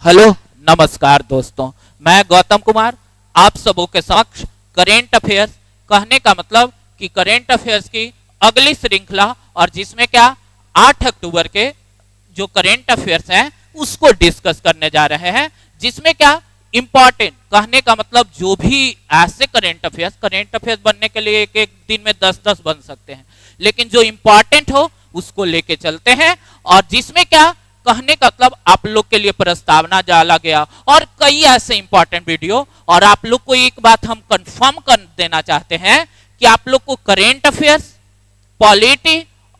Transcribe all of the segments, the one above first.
Hello नमस्कार दोस्तों, मैं गौतम कुमार आप सबों के समक्ष करेंट अफेयर्स कहने का मतलब कि करेंट अफेयर्स की अगली श्रृंखला और जिसमें क्या 8 अक्टूबर के जो करेंट अफेयर्स हैं उसको डिस्कस करने जा रहे हैं, जिसमें क्या इंपॉर्टेंट कहने का मतलब जो भी ऐसे करेंट अफेयर्स बनने के लिए एक एक दिन में 10-10 बन सकते हैं, लेकिन जो इंपॉर्टेंट हो उसको लेके चलते हैं और जिसमें क्या कहने का मतलब आप लोग के लिए प्रस्तावना डाला गया और कई ऐसे इंपॉर्टेंट वीडियो। और आप लोग को एक बात हम कंफर्म कर देना चाहते हैं कि आप लोग को करेंट अफेयर्स, पॉलिटी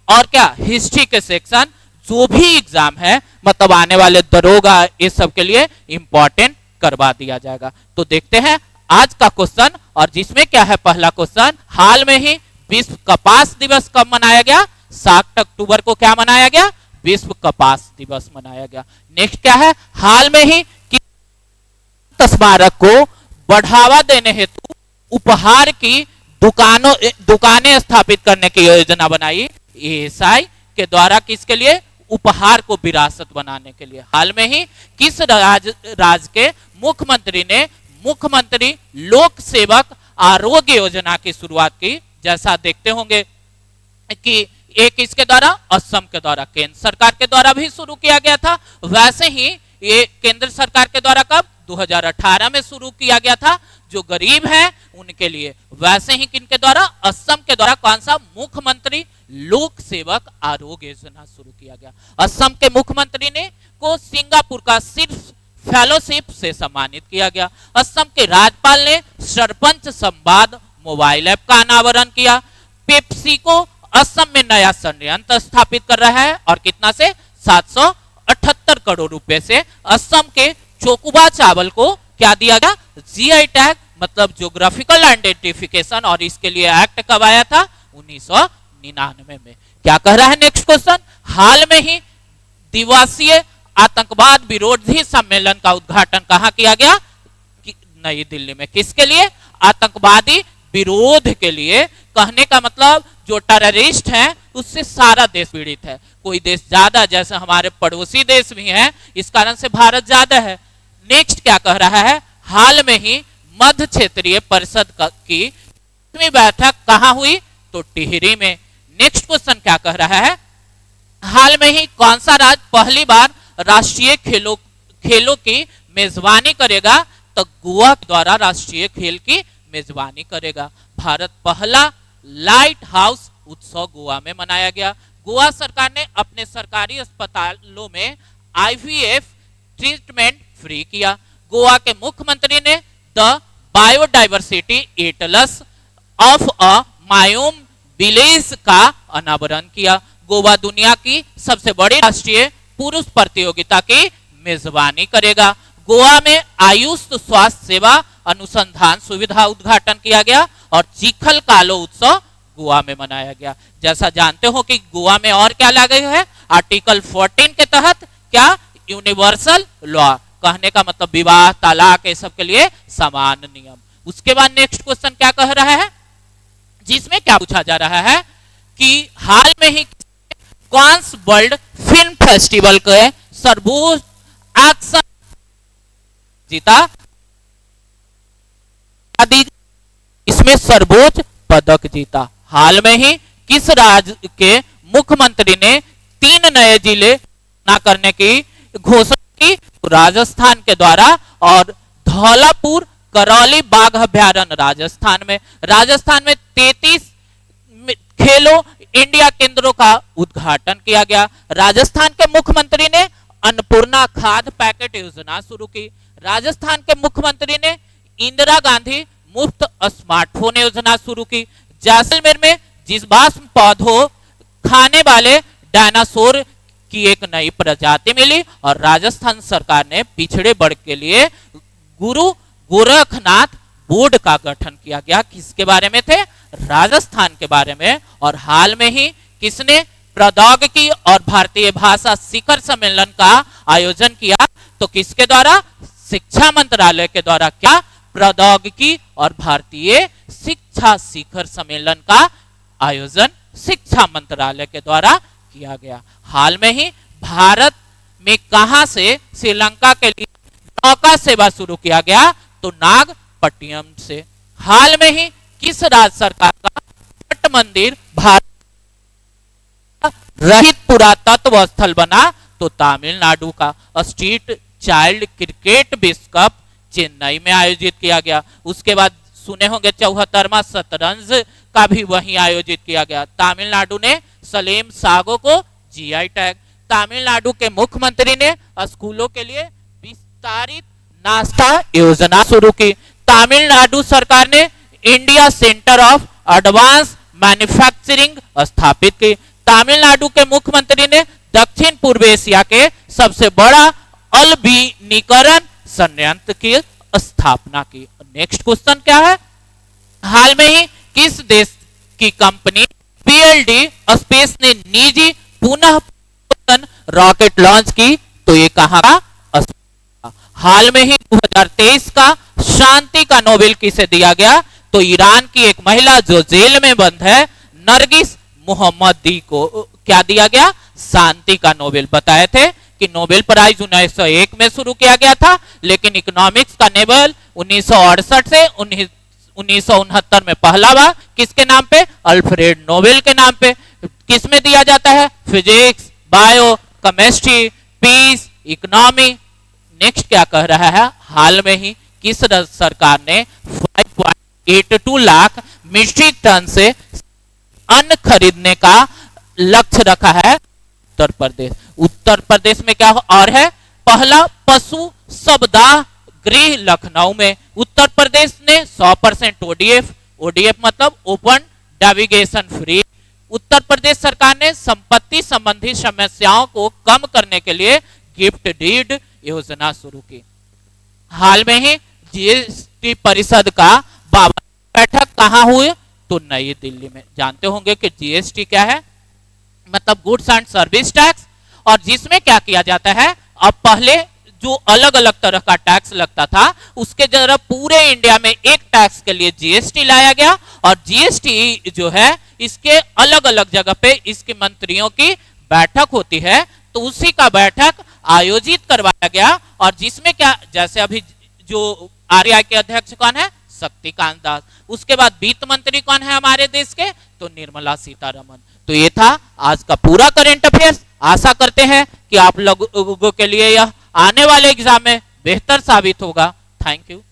और क्या हिस्ट्री के सेक्शन जो भी एग्जाम है मतलब आने वाले दरोगा इस सब के लिए इंपॉर्टेंट करवा दिया जाएगा। तो देखते हैं आज का क्वेश्चन, और जिसमें क्या है पहला क्वेश्चन, हाल में ही विश्व कपास दिवस कब मनाया गया? 7 अक्टूबर को क्या मनाया गया? विश्व कपास दिवस मनाया गया। नेक्स्ट क्या है, हाल में ही किस स्मारक को बढ़ावा देने हेतु उपहार की दुकानें स्थापित करने की योजना बनाई? एएसआई के द्वारा किसके लिए? उपहार को विरासत बनाने के लिए। हाल में ही किस राज्य के मुख्यमंत्री ने मुख्यमंत्री लोक सेवक आरोग्य योजना की शुरुआत की? जैसा देखते होंगे कि एक इसके द्वारा असम के द्वारा केंद्र सरकार के द्वारा भी शुरू किया गया था, वैसे ही ये केंद्र सरकार के द्वारा कब 2018 में शुरू किया गया था जो गरीब हैं उनके लिए। वैसे ही किनके द्वारा? असम के द्वारा कौन सा? मुख्यमंत्री लोक सेवक आरोग्य योजना शुरू किया गया। असम के मुख्यमंत्री ने को सिंगापुर का सिर्फ फेलोशिप से सम्मानित किया गया। असम के राज्यपाल ने सरपंच संवाद मोबाइल ऐप का अनावरण किया। पेप्सी को असम में नया संयंत्र स्थापित कर रहा है और कितना से? 778 करोड़ रुपए से। असम के चोकुबा चावल को क्या दिया गया? जीआई टैग मतलब ज्योग्राफिकल आइडेंटिफिकेशन, और इसके लिए एक्ट कब आया था? 1999 में। क्या कह रहा है नेक्स्ट क्वेश्चन, हाल में ही दिवसीय आतंकवाद विरोधी सम्मेलन का उद्घाटन कहां किया गया? नई दिल्ली में। किसके लिए? आतंकवादी विरोध के लिए। कहने का मतलब जो टेररिस्ट हैं उससे सारा देश पीड़ित है, कोई देश ज्यादा, जैसे हमारे पड़ोसी देश भी हैं, इस कारण से भारत ज्यादा है। नेक्स्ट क्या कह रहा है, हाल में ही मध्य क्षेत्रीय परिषद की बैठक कहां हुई? तो टिहरी में। नेक्स्ट क्वेश्चन क्या कह रहा है, हाल में ही कौन सा राज्य पहली बार राष्ट्रीय खेलों की मेजबानी करेगा? तो गोवा द्वारा राष्ट्रीय खेल की मेजबानी करेगा। भारत पहला लाइट हाउस उत्सव गोवा में मनाया गया। गोवा सरकार ने अपने सरकारी अस्पतालों में आईवीएफ ट्रीटमेंट फ्री किया। गोवा के मुख्यमंत्री ने the biodiversity atlas of a Mayem village का अनावरण किया। गोवा दुनिया की सबसे बड़ी राष्ट्रीय पुरुष प्रतियोगिता की मेजबानी करेगा। गोवा में आयुष स्वास्थ्य सेवा अनुसंधान सुविधा उद्घाटन किया गया और चिखल कालो उत्सव गोवा में मनाया गया। जैसा जानते हो कि गोवा में और क्या लागू है? आर्टिकल 14 के तहत क्या? यूनिवर्सल लॉ, कहने का मतलब विवाह, तलाक, ये सब के लिए समान नियम। उसके बाद नेक्स्ट क्वेश्चन क्या कह रहा है, जिसमें क्या पूछा जा रहा है कि हाल में ही कांस वर्ल्ड फिल्म फेस्टिवल के सर्वोच्च एक्शन जीता, इसमें सर्वोच्च पदक जीता। हाल में ही किस राज्य के मुख्यमंत्री ने 3 नए जिले न करने की घोषणा की? तो राजस्थान के द्वारा, और धौलापुर करौली बाघ अभ्यारण्य राजस्थान में। राजस्थान में 33 खेलो इंडिया केंद्रों का उद्घाटन किया गया। राजस्थान के मुख्यमंत्री ने अन्नपूर्णा खाद्य पैकेट योजना शुरू की। राजस्थान के मुख्यमंत्री ने इंदिरा गांधी मुफ्त स्मार्टफोन योजना शुरू की। जैसलमेर में जीवाश्म पौधों खाने वाले डायनासोर की एक नई प्रजाति मिली और राजस्थान सरकार ने पिछड़े वर्ग के लिए गुरु गोरखनाथ बोर्ड का गठन किया गया। किसके बारे में थे? राजस्थान के बारे में। और हाल में ही किसने प्रौद्योगिकी और भारतीय भाषा शिखर सम्मेलन का आयोजन किया? तो किसके द्वारा? शिक्षा मंत्रालय के द्वारा। क्या? प्रौद्योगिकी और भारतीय शिक्षा शिखर सम्मेलन का आयोजन शिक्षा मंत्रालय के द्वारा किया गया। हाल में ही भारत में कहां से श्रीलंका के लिए नौका सेवा शुरू किया गया? तो नागपट्टिनम से। हाल में ही किस राज्य सरकार का मठ मंदिर भारत रहित पुरातत्व स्थल बना? तो तमिलनाडु का। स्ट्रीट चाइल्ड क्रिकेट विश्व कप चेन्नई में आयोजित किया गया। उसके बाद सुने होंगे 74वां शतरंज का भी वहीं आयोजित किया गया। तमिलनाडु ने सलेम सागो को जीआई टैग। तमिलनाडु के मुख्यमंत्री ने स्कूलों के लिए विस्तारित नाश्ता योजना शुरू की। तमिलनाडु सरकार ने India centre of advance manufacturing स्थापित की। तमिलनाडु के मुख्यमंत्री ने दक्षिण पूर्व एशिया के सबसे बड़ा अलबीनीकरण संयंत्र की स्थापना की। नेक्स्ट क्वेश्चन क्या है? हाल में ही किस देश की कंपनी पीएलडी स्पेस ने निजी पुनः रॉकेट लॉन्च की? तो ये कहां का? हाल में ही 2023 का शांति का नोबेल किसे दिया गया? तो ईरान की एक महिला जो जेल में बंद है, नरगिस मोहम्मदी को क्या दिया गया? शांति का नोबेल। बताए थे कि नोबेल प्राइज 1901 में शुरू किया गया था, लेकिन इकोनॉमिक्स का नोबेल 1968 से 1969 में पहला बार किसके नाम पे? अल्फ्रेड नोबेल के नाम पे। किस में दिया जाता है? फिजिक्स, बायो, केमिस्ट्री, पीस, इकोनॉमी। नेक्स्ट क्या कह रहा है? हाल में ही किस सरकार ने 5.82 लाख मीट्रिक टन से अन्न खरीदने का लक्ष्य रखा है? उत्तर प्रदेश। उत्तर प्रदेश में क्या और है? पहला पशु सप्ताह गृह लखनऊ में। उत्तर प्रदेश ने 100% ओडीएफ, ओडीएफ मतलब open navigation free. Uttar Pradesh सरकार ने संपत्ति संबंधी समस्याओं को कम करने के लिए गिफ्ट डीड योजना शुरू की। हाल में ही जीएसटी परिषद का 52 बैठक कहां हुई? तो नई दिल्ली में। जानते होंगे कि जीएसटी क्या है? मतलब गुड्स एंड सर्विस टैक्स। और जिसमें क्या किया जाता है, अब पहले जो अलग अलग तरह का टैक्स लगता था, उसके जरा पूरे इंडिया में एक टैक्स के लिए जीएसटी लाया गया। और जीएसटी जो है, इसके अलग अलग जगह पे इसके मंत्रियों की बैठक होती है, तो उसी का बैठक आयोजित करवाया गया। और जिसमें क्या, जैसे अभी जो आरबीआई के अध्यक्ष कौन है? शक्तिकांत दास। उसके बाद वित्त मंत्री कौन है हमारे देश के? तो निर्मला सीतारमन। तो ये था आज का पूरा करंट अफेयर्स। आशा करते हैं कि आप लोगों के लिए यह आने वाले एग्जाम में बेहतर साबित होगा। Thank you.